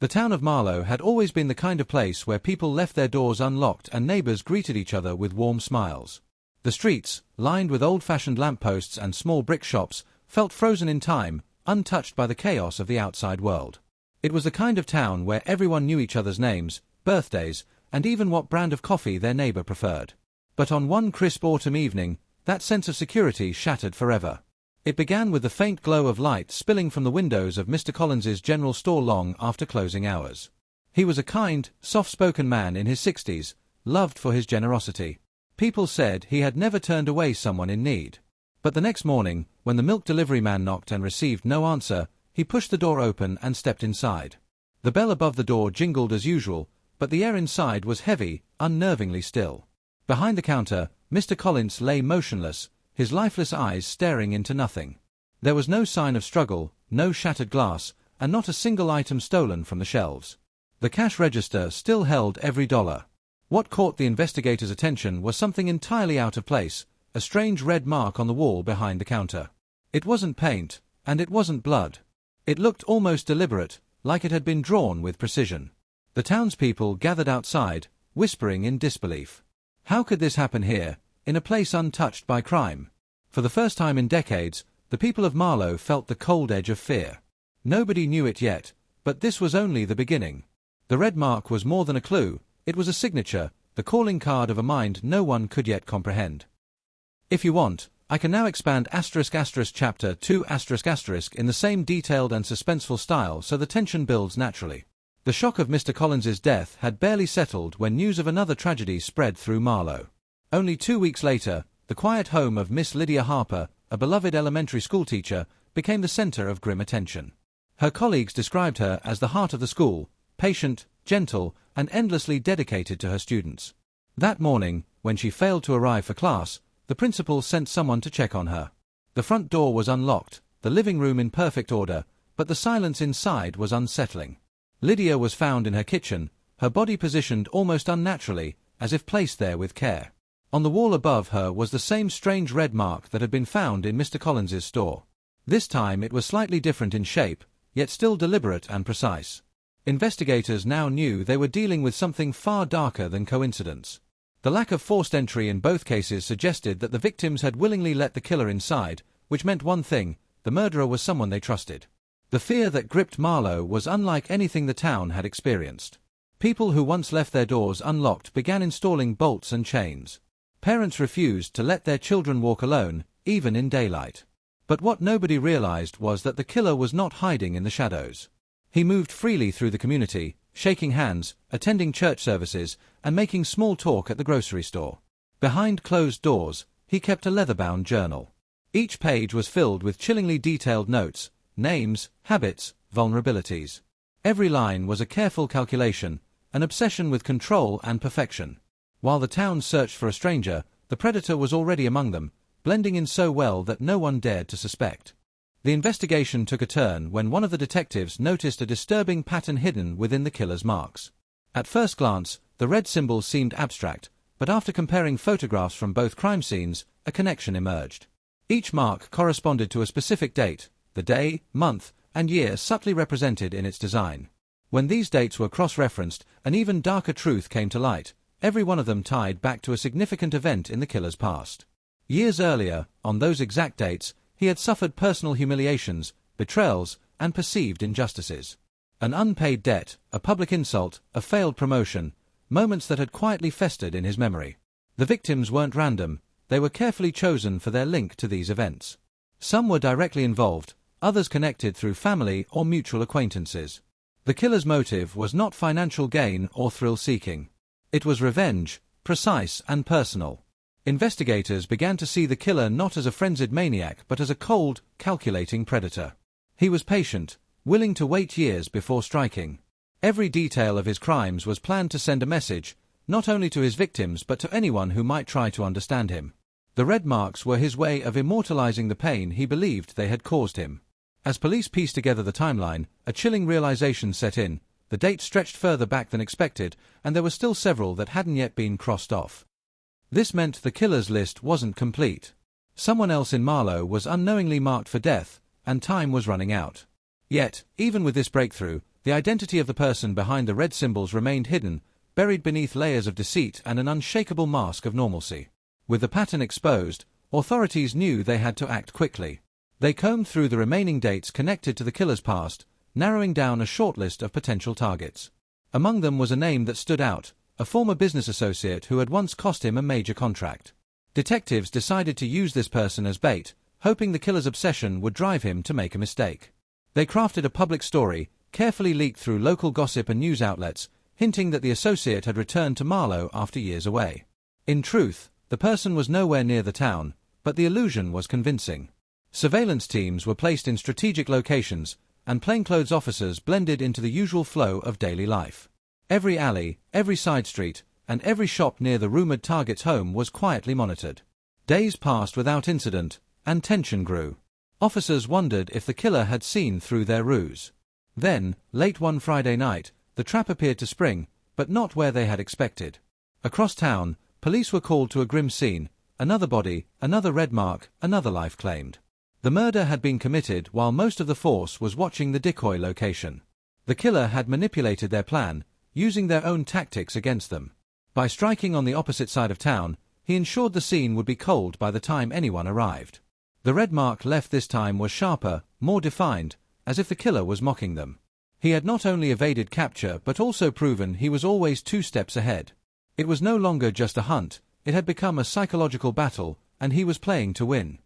The town of Marlow had always been the kind of place where people left their doors unlocked and neighbors greeted each other with warm smiles. The streets, lined with old-fashioned lampposts and small brick shops, felt frozen in time, untouched by the chaos of the outside world. It was the kind of town where everyone knew each other's names, birthdays, and even what brand of coffee their neighbor preferred. But on one crisp autumn evening, that sense of security shattered forever. It began with the faint glow of light spilling from the windows of Mr. Collins's general store long after closing hours. He was a kind, soft-spoken man in his 60s, loved for his generosity. People said he had never turned away someone in need. But the next morning, when the milk delivery man knocked and received no answer, he pushed the door open and stepped inside. The bell above the door jingled as usual, but the air inside was heavy, unnervingly still. Behind the counter, Mr. Collins lay motionless, his lifeless eyes staring into nothing. There was no sign of struggle, no shattered glass, and not a single item stolen from the shelves. The cash register still held every dollar. What caught the investigators' attention was something entirely out of place, a strange red mark on the wall behind the counter. It wasn't paint, and it wasn't blood. It looked almost deliberate, like it had been drawn with precision. The townspeople gathered outside, whispering in disbelief. How could this happen here, in a place untouched by crime? For the first time in decades, the people of Marlow felt the cold edge of fear. Nobody knew it yet, but this was only the beginning. The red mark was more than a clue, it was a signature, the calling card of a mind no one could yet comprehend. If you want, I can now expand chapter 2 in the same detailed and suspenseful style so the tension builds naturally. The shock of Mr. Collins's death had barely settled when news of another tragedy spread through Marlow. Only 2 weeks later, the quiet home of Miss Lydia Harper, a beloved elementary school teacher, became the center of grim attention. Her colleagues described her as the heart of the school, patient, gentle, and endlessly dedicated to her students. That morning, when she failed to arrive for class, the principal sent someone to check on her. The front door was unlocked, the living room in perfect order, but the silence inside was unsettling. Lydia was found in her kitchen, her body positioned almost unnaturally, as if placed there with care. On the wall above her was the same strange red mark that had been found in Mr. Collins's store. This time it was slightly different in shape, yet still deliberate and precise. Investigators now knew they were dealing with something far darker than coincidence. The lack of forced entry in both cases suggested that the victims had willingly let the killer inside, which meant one thing: the murderer was someone they trusted. The fear that gripped Marlow was unlike anything the town had experienced. People who once left their doors unlocked began installing bolts and chains. Parents refused to let their children walk alone, even in daylight. But what nobody realized was that the killer was not hiding in the shadows. He moved freely through the community, shaking hands, attending church services, and making small talk at the grocery store. Behind closed doors, he kept a leather-bound journal. Each page was filled with chillingly detailed notes, names, habits, vulnerabilities. Every line was a careful calculation, an obsession with control and perfection. While the town searched for a stranger, the predator was already among them, blending in so well that no one dared to suspect. The investigation took a turn when one of the detectives noticed a disturbing pattern hidden within the killer's marks. At first glance, the red symbol seemed abstract, but after comparing photographs from both crime scenes, a connection emerged. Each mark corresponded to a specific date, the day, month, and year subtly represented in its design. When these dates were cross-referenced, an even darker truth came to light. Every one of them tied back to a significant event in the killer's past. Years earlier, on those exact dates, he had suffered personal humiliations, betrayals, and perceived injustices. An unpaid debt, a public insult, a failed promotion, moments that had quietly festered in his memory. The victims weren't random, they were carefully chosen for their link to these events. Some were directly involved, others connected through family or mutual acquaintances. The killer's motive was not financial gain or thrill-seeking. It was revenge, precise and personal. Investigators began to see the killer not as a frenzied maniac but as a cold, calculating predator. He was patient, willing to wait years before striking. Every detail of his crimes was planned to send a message, not only to his victims but to anyone who might try to understand him. The red marks were his way of immortalizing the pain he believed they had caused him. As police pieced together the timeline, a chilling realization set in. The date stretched further back than expected, and there were still several that hadn't yet been crossed off. This meant the killer's list wasn't complete. Someone else in Marlow was unknowingly marked for death, and time was running out. Yet, even with this breakthrough, The identity of the person behind the red symbols remained hidden, buried beneath layers of deceit and an unshakable mask of normalcy. With the pattern exposed, authorities knew they had to act quickly. They combed through the remaining dates connected to the killer's past, narrowing down a short list of potential targets. Among them was a name that stood out, a former business associate who had once cost him a major contract. Detectives decided to use this person as bait, hoping the killer's obsession would drive him to make a mistake. They crafted a public story, carefully leaked through local gossip and news outlets, hinting that the associate had returned to Marlow after years away. In truth, the person was nowhere near the town, but the illusion was convincing. Surveillance teams were placed in strategic locations, and plainclothes officers blended into the usual flow of daily life. Every alley, every side street, and every shop near the rumored target's home was quietly monitored. Days passed without incident, and tension grew. Officers wondered if the killer had seen through their ruse. Then, late one Friday night, the trap appeared to spring, but not where they had expected. Across town, police were called to a grim scene: another body, another red mark, another life claimed. The murder had been committed while most of the force was watching the decoy location. The killer had manipulated their plan, using their own tactics against them. By striking on the opposite side of town, he ensured the scene would be cold by the time anyone arrived. The red mark left this time was sharper, more defined, as if the killer was mocking them. He had not only evaded capture but also proven he was always 2 steps ahead. It was no longer just a hunt, it had become a psychological battle, and he was playing to win.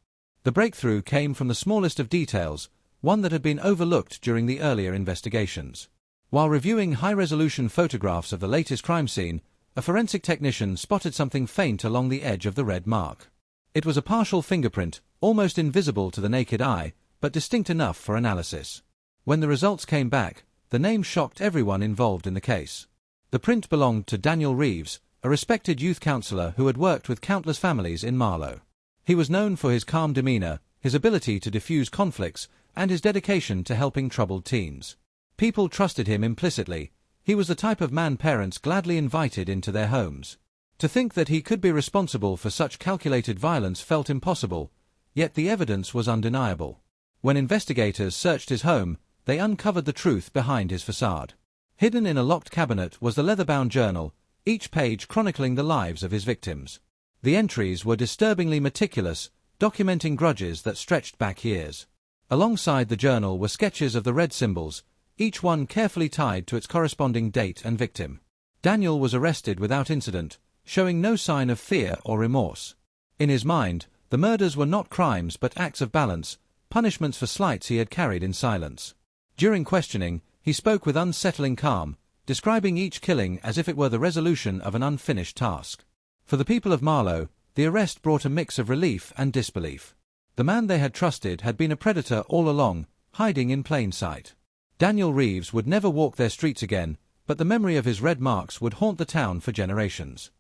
The breakthrough came from the smallest of details, one that had been overlooked during the earlier investigations. While reviewing high-resolution photographs of the latest crime scene, a forensic technician spotted something faint along the edge of the red mark. It was a partial fingerprint, almost invisible to the naked eye, but distinct enough for analysis. When the results came back, the name shocked everyone involved in the case. The print belonged to Daniel Reeves, a respected youth counselor who had worked with countless families in Marlow. He was known for his calm demeanor, his ability to diffuse conflicts, and his dedication to helping troubled teens. People trusted him implicitly. He was the type of man parents gladly invited into their homes. To think that he could be responsible for such calculated violence felt impossible, yet the evidence was undeniable. When investigators searched his home, they uncovered the truth behind his facade. Hidden in a locked cabinet was the leather-bound journal, each page chronicling the lives of his victims. The entries were disturbingly meticulous, documenting grudges that stretched back years. Alongside the journal were sketches of the red symbols, each one carefully tied to its corresponding date and victim. Daniel was arrested without incident, showing no sign of fear or remorse. In his mind, the murders were not crimes but acts of balance, punishments for slights he had carried in silence. During questioning, he spoke with unsettling calm, describing each killing as if it were the resolution of an unfinished task. For the people of Marlow, the arrest brought a mix of relief and disbelief. The man they had trusted had been a predator all along, hiding in plain sight. Daniel Reeves would never walk their streets again, but the memory of his red marks would haunt the town for generations.